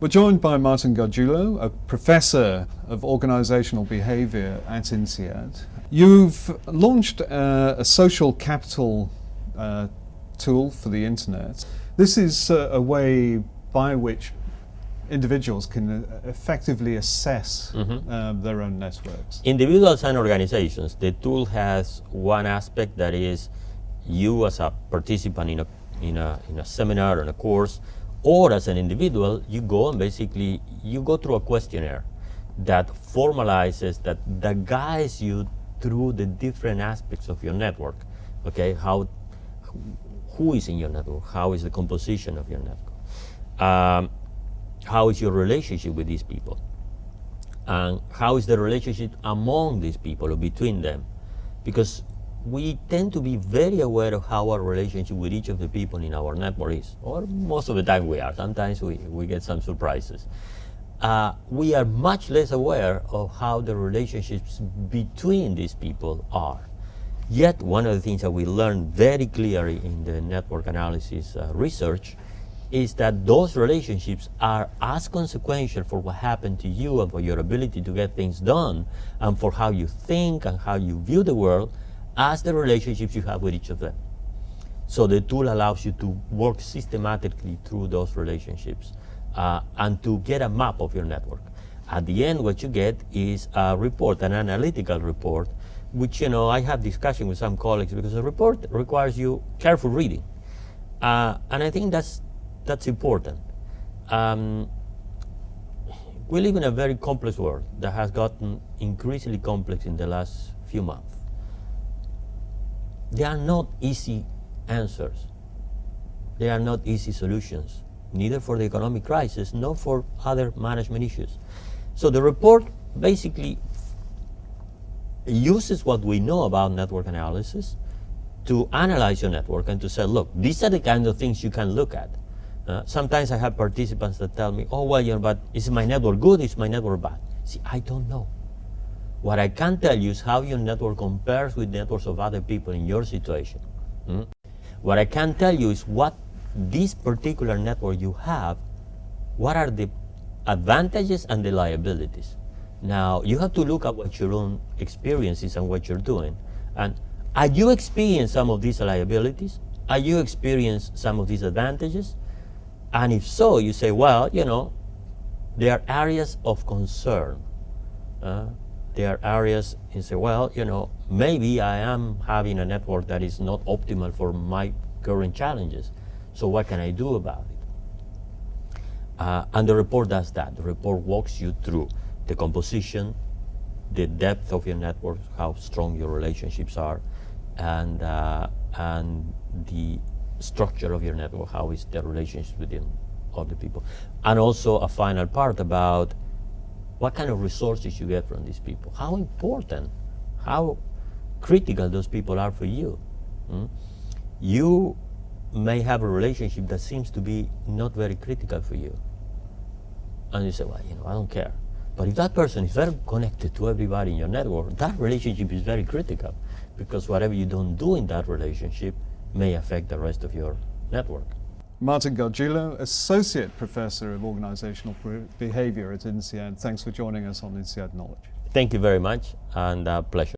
We're joined by Martin Gargiulo, a professor of organizational behavior at INSEAD. You've launched a social capital tool for the internet. This is a way by which individuals can effectively assess their own networks. Individuals and organizations, the tool has one aspect, that is you as a participant in a seminar or a course, or as an individual, you go and basically you go through a questionnaire that formalizes, that guides you through the different aspects of your network. Okay, who is in your network? How is the composition of your network? How is your relationship with these people? And how is the relationship among these people or between them? Because we tend to be very aware of how our relationship with each of the people in our network is, or most of the time we are. Sometimes we get some surprises. We are much less aware of how the relationships between these people are. Yet one of the things that we learned very clearly in the network analysis research is that those relationships are as consequential for what happened to you and for your ability to get things done and for how you think and how you view the world as the relationships you have with each of them. So the tool allows you to work systematically through those relationships and to get a map of your network. At the end, what you get is a report, an analytical report, which, I have discussion with some colleagues because the report requires you careful reading. And I think that's important. We live in a very complex world that has gotten increasingly complex in the last few months. There are not easy answers. There are not easy solutions, neither for the economic crisis nor for other management issues. So the report basically uses what we know about network analysis to analyze your network and to say, look, these are the kinds of things you can look at. Sometimes I have participants that tell me, oh, well, but is my network good? Is my network bad? See, I don't know. What I can tell you is how your network compares with networks of other people in your situation. What I can tell you is what this particular network you have, what are the advantages and the liabilities. Now, you have to look at what your own experience is and what you're doing. And are you experiencing some of these liabilities? Are you experiencing some of these advantages? And if so, you say, well, there are areas of concern. There are areas you say, well, maybe I am having a network that is not optimal for my current challenges. So what can I do about it? And the report does that. The report walks you through the composition, the depth of your network, how strong your relationships are, and the structure of your network, how is the relationship within other people. And also a final part about what kind of resources you get from these people, how important, how critical those people are for you. You may have a relationship that seems to be not very critical for you. And you say, well, I don't care. But if that person is very connected to everybody in your network, that relationship is very critical, because whatever you don't do in that relationship may affect the rest of your network. Martin Gargiulo, Associate Professor of Organizational Behavior at INSEAD. Thanks for joining us on INSEAD Knowledge. Thank you very much, and pleasure.